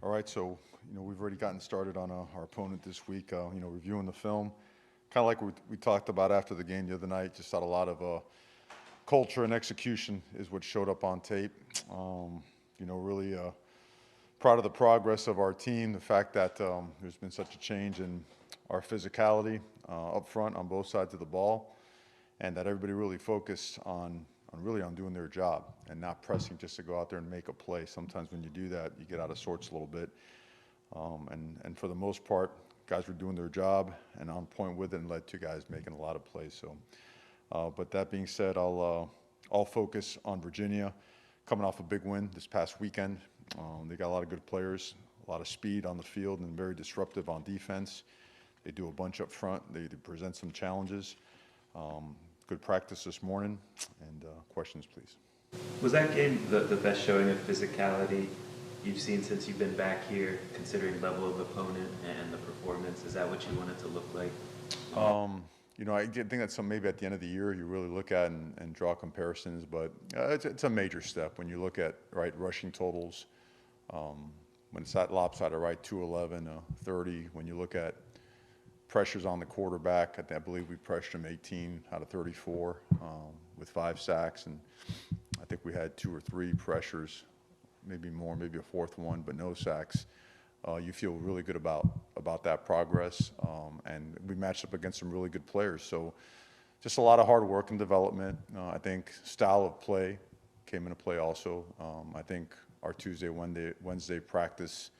All right, so we've already gotten started on our opponent this week. Reviewing the film, kind of like we talked about after the game the other night. Just thought a lot of culture and execution is what showed up on tape. Really proud of the progress of our team. The fact that there's been such a change in our physicality up front on both sides of the ball, and that everybody really focused on doing their job and not pressing just to go out there and make a play. Sometimes when you do that, you get out of sorts a little bit. And for the most part, guys were doing their job and on point with it, and led to guys making a lot of plays. But that being said, I'll focus on Virginia, coming off a big win this past weekend. They got a lot of good players, a lot of speed on the field, and very disruptive on defense. They do a bunch up front. They present some challenges. Good practice this morning, and questions, please. Was that game the best showing of physicality you've seen since you've been back here, considering level of opponent and the performance? Is that what you want it to look like? I think that's maybe at the end of the year you really look at and draw comparisons, but it's a major step when you look at rushing totals. When it's that lopsided, 211, 30. When you look at pressures on the quarterback, I believe we pressured him 18 out of 34 with 5 sacks, and I think we had 2 or 3 pressures, maybe more, maybe a fourth one, but no sacks. You feel really good about that progress, and we matched up against some really good players. So just a lot of hard work and development. I think style of play came into play also. I think our Tuesday, Wednesday practice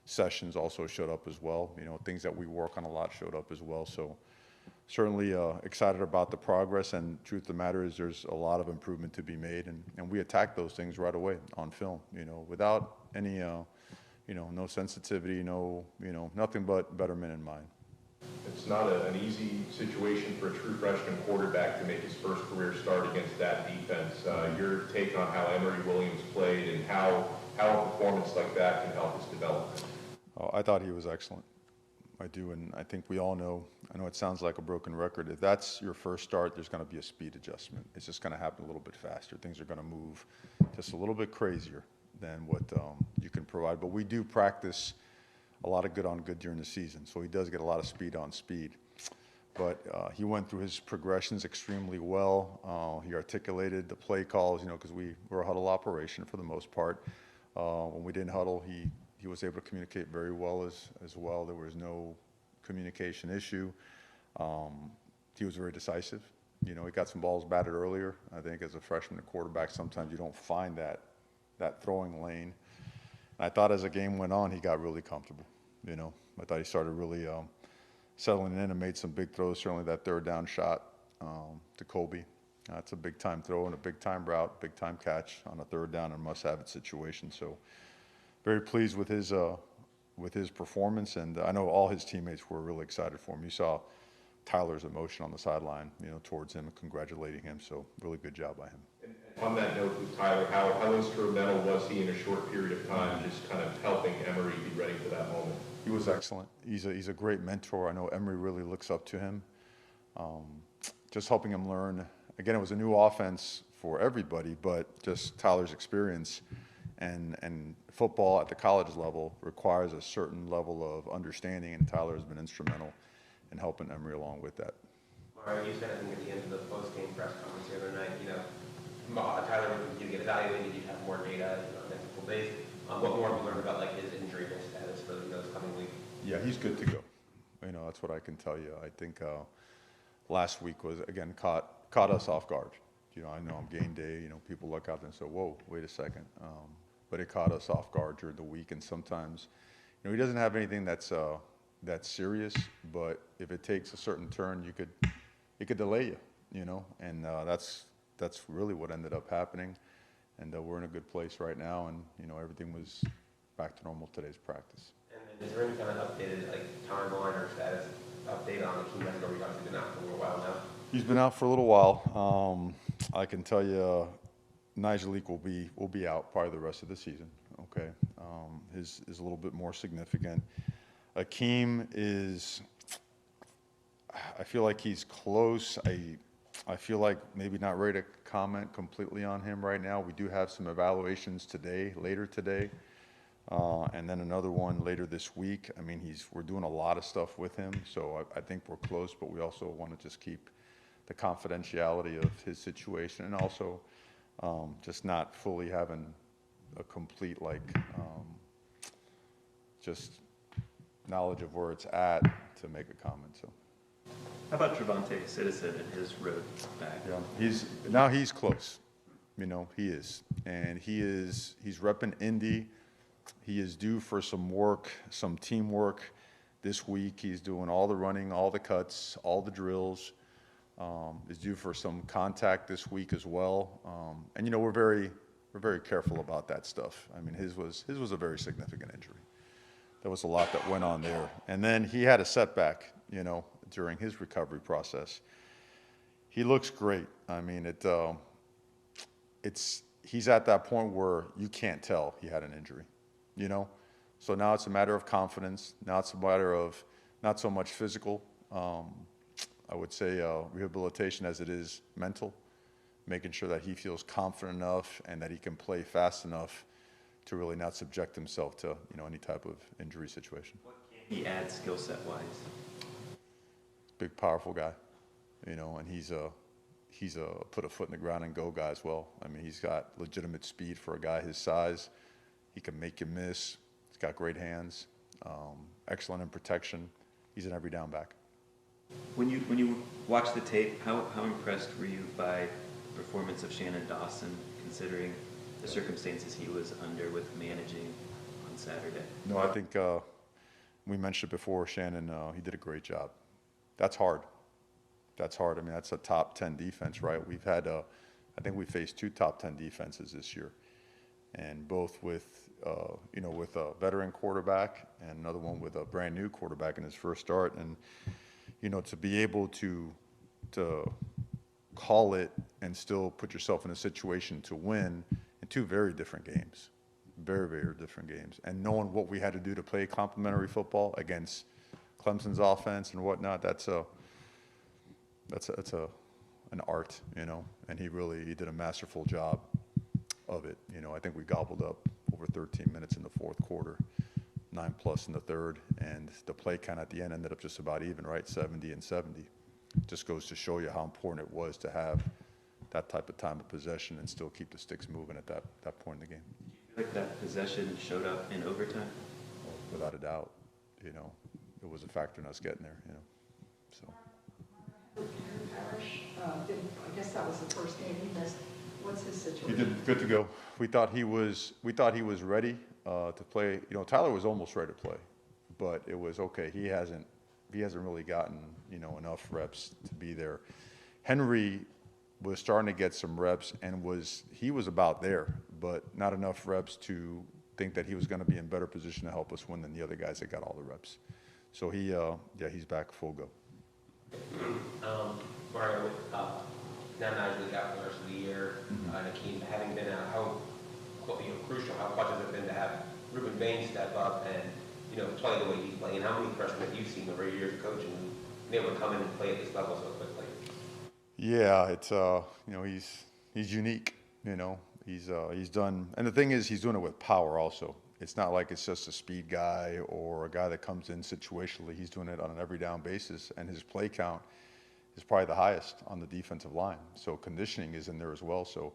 sessions also showed up as well. Things that we work on a lot showed up as well. So certainly excited about the progress, and truth of the matter is there's a lot of improvement to be made, and we attacked those things right away on film, without any, no sensitivity, nothing but betterment in mind. It's not an easy situation for a true freshman quarterback to make his first career start against that defense. Your take on how Emory Williams played and how a performance like that can help his development? Oh, I thought he was excellent. I do, and I think we all know, I know it sounds like a broken record. If that's your first start, there's going to be a speed adjustment. It's just going to happen a little bit faster. Things are going to move just a little bit crazier than what you can provide. But we do practice a lot of good on good during the season, so he does get a lot of speed on speed. But he went through his progressions extremely well. He articulated the play calls, because we were a huddle operation for the most part. When we didn't huddle, he was able to communicate very well as well. There was no communication issue. He was very decisive. He got some balls batted earlier. I think as a freshman and quarterback, sometimes you don't find that throwing lane. And I thought as the game went on, he got really comfortable. I thought he started really settling in and made some big throws. Certainly that third down shot to Colby. That's a big-time throw and a big-time route, big-time catch on a third down and must-have-it situation. So very pleased with his performance, and I know all his teammates were really excited for him. You saw Tyler's emotion on the sideline, towards him and congratulating him. So really good job by him. And on that note with Tyler, how instrumental was he in a short period of time, just kind of helping Emory be ready for that moment? He was excellent. He's a great mentor. I know Emory really looks up to him. Just helping him learn. Again, it was a new offense for everybody, but just Tyler's experience and football at the college level requires a certain level of understanding, and Tyler has been instrumental in helping Emory along with that. All right, you said, I think, at the end of the post-game press conference the other night, Tyler would get evaluated, you'd have more data on next couple days. What more have you learned about his injury status for this coming week? Yeah, he's good to go. That's what I can tell you. I think last week was, again, caught us off guard. I know on game day, people look out there and say, whoa, wait a second. But it caught us off guard during the week, and sometimes, he doesn't have anything that's serious, but if it takes a certain turn, it could delay you, and that's really what ended up happening. And we're in a good place right now, and everything was back to normal today's practice. And is there any kind of updated timeline or status update on the key member? We've obviously been out for a little while now. He's been out for a little while. I can tell you, Nigelique will be out probably the rest of the season. Okay, is a little bit more significant. Akeem is, I feel like he's close. I feel like maybe not ready to comment completely on him right now. We do have some evaluations later today. And then another one later this week. I mean, we're doing a lot of stuff with him, so I think we're close, but we also want to just keep the confidentiality of his situation, and also just not fully having a complete, like, just knowledge of where it's at to make a comment, so. How about Trevante Citizen and his road back? Yeah, he's close, you know, he is. And he's repping Indy. He is due for some work, some teamwork this week. He's doing all the running, all the cuts, all the drills. Is due for some contact this week as well. And you know, we're very careful about that stuff. I mean, his was a very significant injury. There was a lot that went on there. And then he had a setback, you know, during his recovery process. He looks great. I mean, he's at that point where you can't tell he had an injury, you know? So now it's a matter of confidence. Now it's a matter of not so much physical, I would say rehabilitation as it is mental, making sure that he feels confident enough and that he can play fast enough to really not subject himself to, you know, any type of injury situation. What can he add skill set wise? Big, powerful guy, you know, and he's a put a foot in the ground and go guy as well. I mean, he's got legitimate speed for a guy his size. He can make you miss. He's got great hands, excellent in protection. He's an every down back. When you watch the tape, how impressed were you by the performance of Shannon Dawson, considering the circumstances he was under with managing on Saturday? No, I think we mentioned it before, Shannon, he did a great job. That's hard. That's hard. I mean, that's a top 10 defense, right? We've had, I think we faced 2 top 10 defenses this year, and both with, you know, with a veteran quarterback and another one with a brand new quarterback in his first start. And, you know, to be able to call it and still put yourself in a situation to win in 2 very different games, very, very different games, and knowing what we had to do to play complementary football against Clemson's offense and whatnot, that's an art, you know, and he did a masterful job of it. You know, I think we gobbled up over 13 minutes in the fourth quarter, 9+ in the third, and the play count at the end ended up just about even, right? 70 and 70. Just goes to show you how important it was to have that type of time of possession and still keep the sticks moving at that point in the game. Do you feel like that possession showed up in overtime? Without a doubt, you know, it was a factor in us getting there, you know, so. Parrish, I guess that was the first game he missed. What's his situation? He did good to go. We thought he was ready to play. You know, Tyler was almost ready to play, but it was okay. He hasn't really gotten, you know, enough reps to be there. Henry was starting to get some reps and he was about there, but not enough reps to think that he was going to be in better position to help us win than the other guys that got all the reps. So he's back full go. Mario, now Najee's out for the rest of the year, and Akeem having been out, how crucial, how much has it been to have Ruben Bain step up and, you know, play the way he's playing? How many freshmen have you seen over your years of coaching who been able to come in and play at this level so quickly? Yeah, it's you know, he's unique. You know, he's done, and the thing is, he's doing it with power also. It's not like it's just a speed guy or a guy that comes in situationally. He's doing it on an every down basis, and his play count is probably the highest on the defensive line. So conditioning is in there as well. So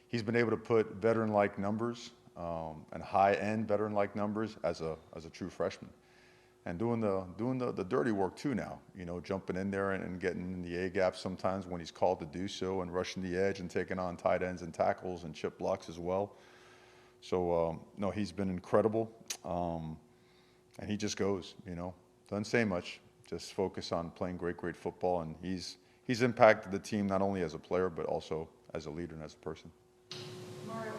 he's been able to put veteran-like numbers and high-end veteran-like numbers as a true freshman, and doing the dirty work too now. You know, jumping in there and getting in the A gap sometimes when he's called to do so, and rushing the edge and taking on tight ends and tackles and chip blocks as well. So no, he's been incredible, and he just goes. You know, doesn't say much. Just focus on playing great football, and he's impacted the team not only as a player but also as a leader and as a person. Mario,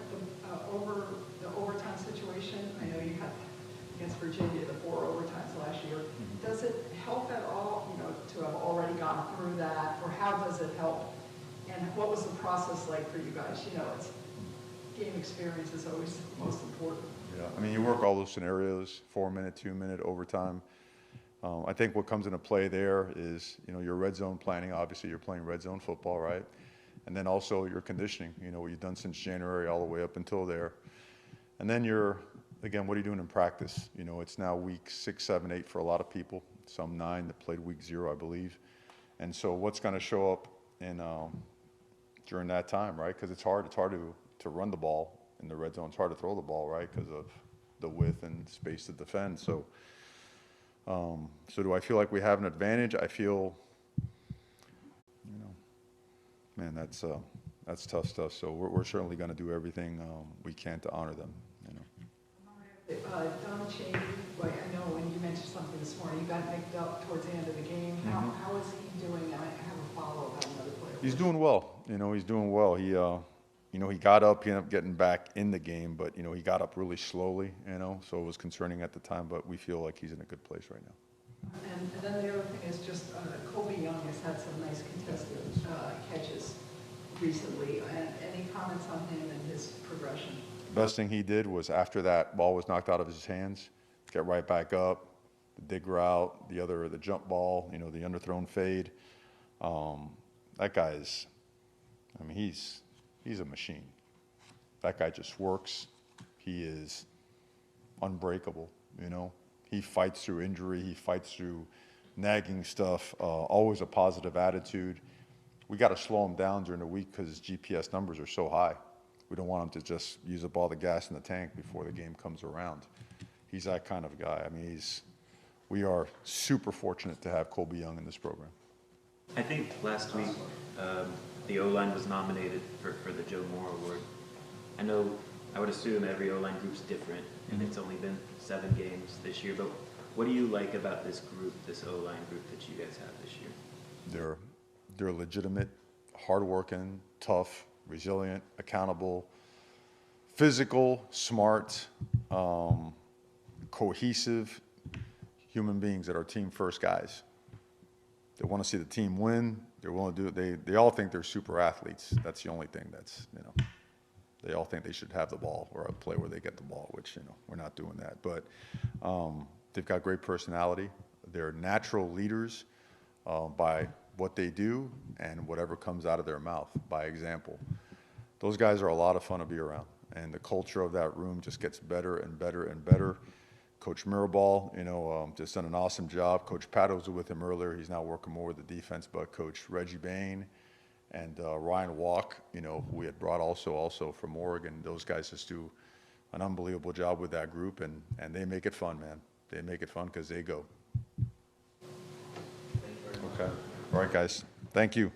over the overtime situation, I know you had against Virginia the 4 overtimes last year. Does it help at all, you know, to have already gone through that, or how does it help? And what was the process like for you guys? You know, it's game experience is always most important. Yeah, I mean, you work all those scenarios: 4-minute, 2-minute, overtime. I think what comes into play there is, you know, your red zone planning. Obviously, you're playing red zone football, right? And then also your conditioning, you know, what you've done since January all the way up until there. And then your again, what are you doing in practice? You know, it's now week 6, 7, 8 for a lot of people, some 9 that played week 0, I believe. And so what's going to show up in during that time, right? Because it's hard to run the ball in the red zone. It's hard to throw the ball, right? Because of the width and space to defend. So, so do I feel like we have an advantage? I feel, you know, man, that's tough stuff. So we're certainly going to do everything we can to honor them. You know. Don Cheney, like, I know when you mentioned something this morning, you got nicked up towards the end of the game. How is he doing? I have a follow-up on another player. He's doing well. You know, he's doing well. He, you know, he got up. He ended up getting back in the game, but you know, he got up really slowly. You know, so it was concerning at the time. But we feel like he's in a good place right now. And then the other thing is just Kobe Young has had some nice contested catches recently. And any comments on him and his progression? Best thing he did was after that ball was knocked out of his hands, get right back up, the dig route, the jump ball, you know, the underthrown fade. That guy's, I mean, he's a machine. That guy just works. He is unbreakable, you know. He fights through injury. He fights through nagging stuff, always a positive attitude. We got to slow him down during the week because his GPS numbers are so high. We don't want him to just use up all the gas in the tank before the game comes around. He's that kind of guy. I mean, we are super fortunate to have Colby Young in this program. I think last week the O-line was nominated for the Joe Moore Award. I would assume every O-line group's different, and it's only been 7 games this year, but what do you like about this group, this O-line group that you guys have this year? They're legitimate, hardworking, tough, resilient, accountable, physical, smart, cohesive human beings that are team first guys. They want to see the team win. They're willing to do it. They all think they're super athletes. That's the only thing that's, you know, they all think they should have the ball or play where they get the ball, which, you know, we're not doing that. But they've got great personality. They're natural leaders by what they do and whatever comes out of their mouth by example. Those guys are a lot of fun to be around, and the culture of that room just gets better and better and better. Coach Mirabal, you know, just done an awesome job. Coach Pato was with him earlier. He's now working more with the defense, but Coach Reggie Bain and Ryan Walk, you know, who we had brought also from Oregon. Those guys just do an unbelievable job with that group, and they make it fun, man. They make it fun because they go. Okay. All right, guys. Thank you.